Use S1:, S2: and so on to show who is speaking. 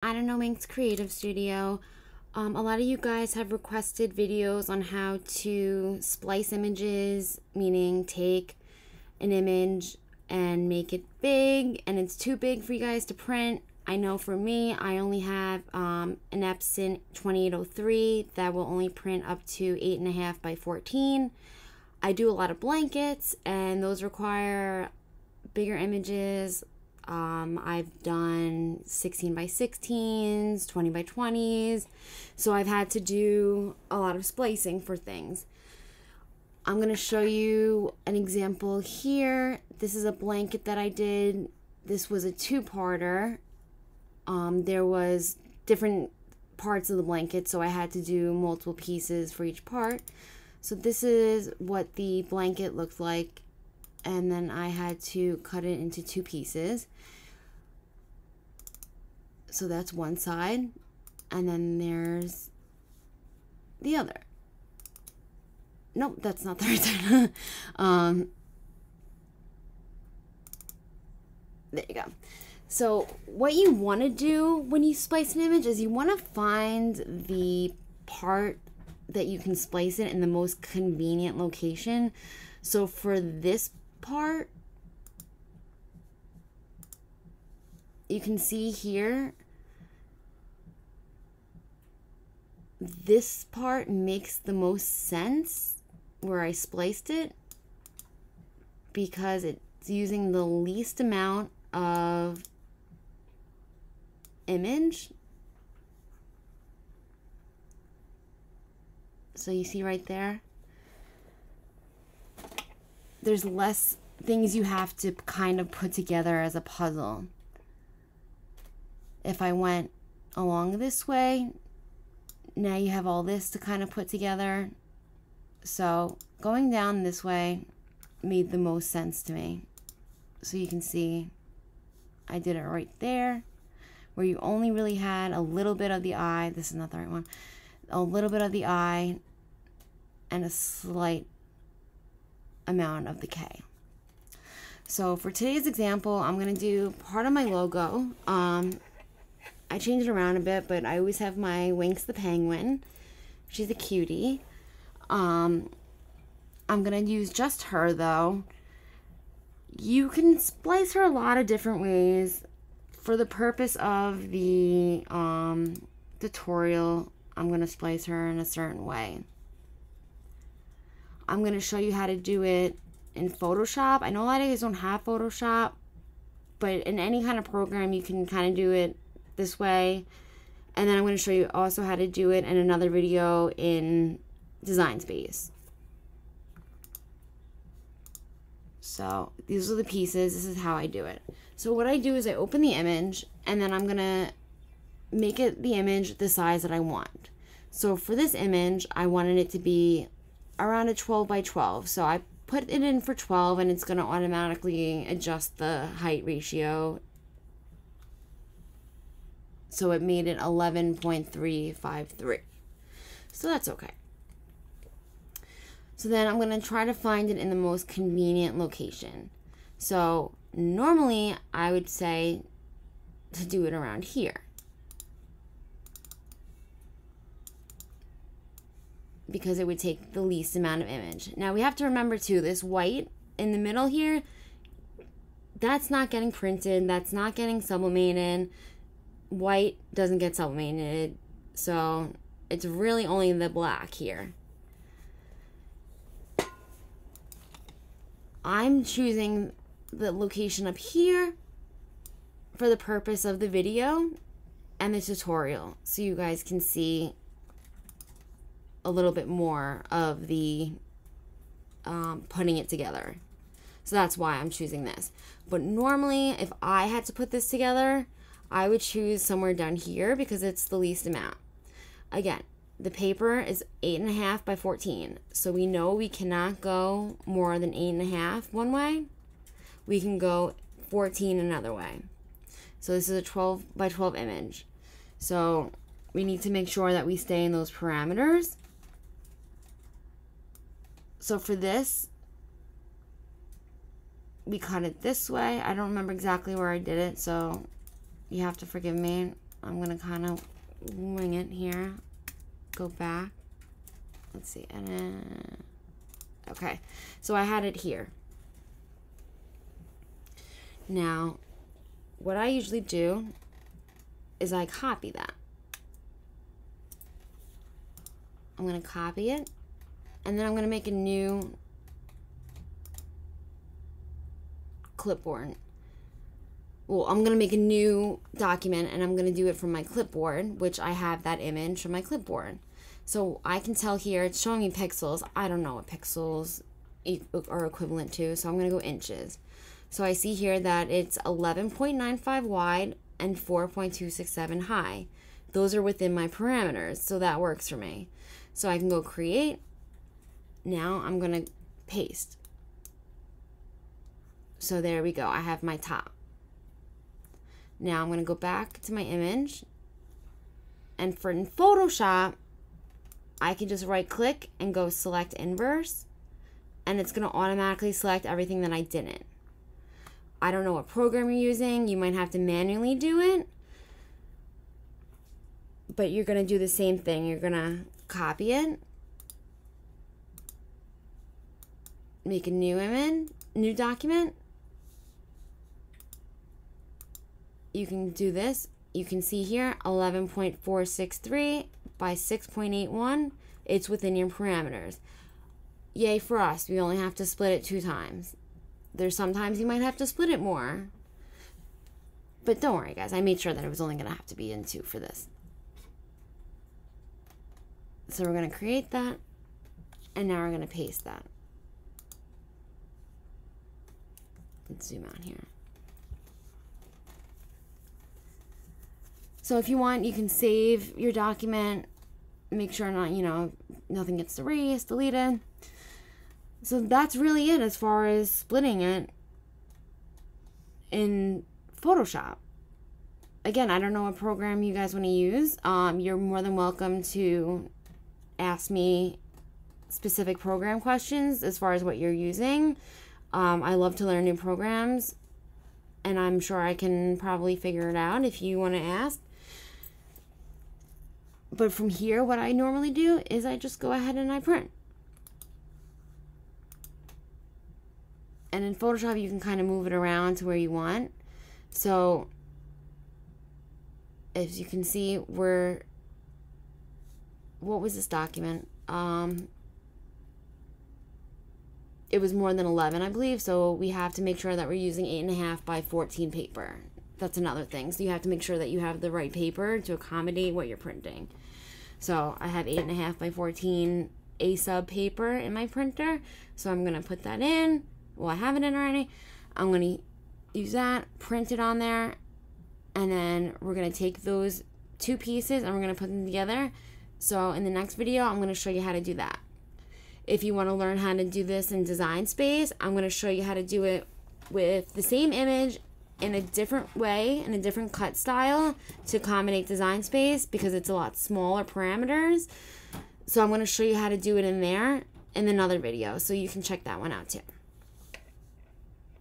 S1: I don't know, Mink's Creative Studio. A lot of you guys have requested videos on how to splice images, meaning take an image and make it big, and it's too big for you guys to print. I know for me, I only have an Epson 2803 that will only print up to 8.5 by 14. I do a lot of blankets, and those require bigger images. I've done 16 by 16s, 20 by 20s, so I've had to do a lot of splicing for things. I'm going to show you an example here. This is a blanket that I did. This was a two-parter. There was different parts of the blanket, so I had to do multiple pieces for each part. So this is what the blanket looked like, and then I had to cut it into two pieces. So that's one side, and then there's the other. Nope, that's not the right side. There you go. So what you want to do when you splice an image is you want to find the part that you can splice it in the most convenient location. So for this part, you can see here, this part makes the most sense where I spliced it because it's using the least amount of image. So you see right there, there's less things you have to kind of put together as a puzzle. If I went along this way, now you have all this to kind of put together. So going down this way made the most sense to me. So you can see I did it right there, where you only really had a little bit of the eye. This is not the right one. A little bit of the eye and a slight amount of the K. So for today's example, I'm going to do part of my logo. I changed it around a bit, but I always have my Winks the Penguin. She's a cutie. I'm going to use just her, though. You can splice her a lot of different ways. For the purpose of the tutorial, I'm going to splice her in a certain way. I'm going to show you how to do it in Photoshop. I know a lot of you guys don't have Photoshop, but in any kind of program, you can kind of do it this way. And then I'm going to show you also how to do it in another video in Design Space. So these are the pieces. This is how I do it. So what I do is I open the image, and then I'm going to make it the image the size that I want. So for this image, I wanted it to be around a 12 by 12. So I put it in for 12, and it's going to automatically adjust the height ratio. So it made it 11.353. So that's okay. So then I'm going to try to find it in the most convenient location. So normally I would say to do it around here, because it would take the least amount of image. Now we have to remember too, this white in the middle here, that's not getting printed, that's not getting sublimated. White doesn't get sublimated, so it's really only the black here. I'm choosing the location up here for the purpose of the video and the tutorial, so you guys can see a little bit more of the putting it together. So that's why I'm choosing this. But normally, if I had to put this together, I would choose somewhere down here because it's the least amount. Again, the paper is 8.5 by 14. So we know we cannot go more than 8.5 one way. We can go 14 another way. So this is a 12 by 12 image. So we need to make sure that we stay in those parameters. So for this, we cut it this way. I don't remember exactly where I did it, so you have to forgive me. I'm going to kind of wing it here. Go back. Let's see. Okay. So I had it here. Now, what I usually do is I copy that. I'm going to copy it, and then I'm going to make a new clipboard. Well, I'm going to make a new document, and I'm going to do it from my clipboard, which I have that image from my clipboard. So I can tell here, it's showing me pixels. I don't know what pixels are equivalent to, so I'm going to go inches. So I see here that it's 11.95 wide and 4.267 high. Those are within my parameters, so that works for me. So I can go create. Now I'm going to paste. So there we go. I have my top. Now I'm going to go back to my image. And for in Photoshop, I can just right click and go select inverse. And it's going to automatically select everything that I didn't. I don't know what program you're using. You might have to manually do it. But you're going to do the same thing. You're going to copy it. Make a new image, new document. You can do this. You can see here 11.463 by 6.81. It's within your parameters. Yay for us. We only have to split it 2 times. There's sometimes you might have to split it more. But don't worry, guys. I made sure that it was only going to have to be in 2 for this. So we're going to create that. And now we're going to paste that. Let's zoom out here. So if you want, you can save your document. Make sure nothing gets erased, deleted. So that's really it as far as splitting it in Photoshop. Again, I don't know what program you guys want to use. You're more than welcome to ask me specific program questions as far as what you're using. I love to learn new programs, and I'm sure I can probably figure it out if you want to ask. But from here, what I normally do is I just go ahead and I print. And in Photoshop, you can kind of move it around to where you want. So, as you can see, what was this document? It was more than 11, I believe. So we have to make sure that we're using 8.5 by 14 paper. That's another thing. So you have to make sure that you have the right paper to accommodate what you're printing. So I have 8.5 by 14 A-sub paper in my printer. So I'm going to put that in. Well, I have it in already. I'm going to use that, print it on there, and then we're going to take those 2 pieces and we're going to put them together. So in the next video, I'm going to show you how to do that. If you want to learn how to do this in Design Space, I'm going to show you how to do it with the same image in a different way, in a different cut style to accommodate Design Space because it's a lot smaller parameters. So I'm going to show you how to do it in there in another video, so you can check that one out too.